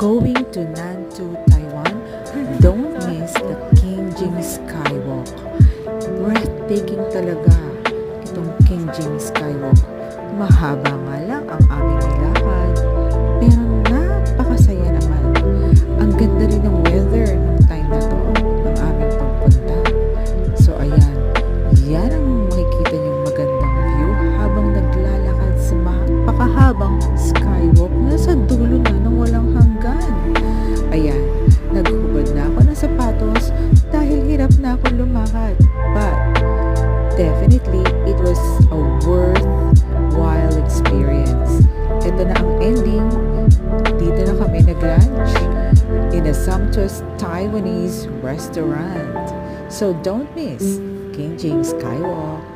Going to Nantou, Taiwan, don't miss the Qingjing Skywalk. Breathtaking talaga itong Qingjing Skywalk. Mahaba nga lang ang aming nilakad, pero napakasaya naman. Ang ganda rin ng weather ng time na to, ng aming pagpunta. So ayan, yan ang makikita niyong magandang view habang naglalakad sa napakahabang skywalk na sa dulo na ng walang hanggan. Ayan, naghubad na ako ng sapatos dahil hirap na ako lumakad. But definitely, it was a worthwhile experience. Ito na ang ending. Dito na kami nag-lunch in a sumptuous Taiwanese restaurant. So don't miss Qingjing Skywalk.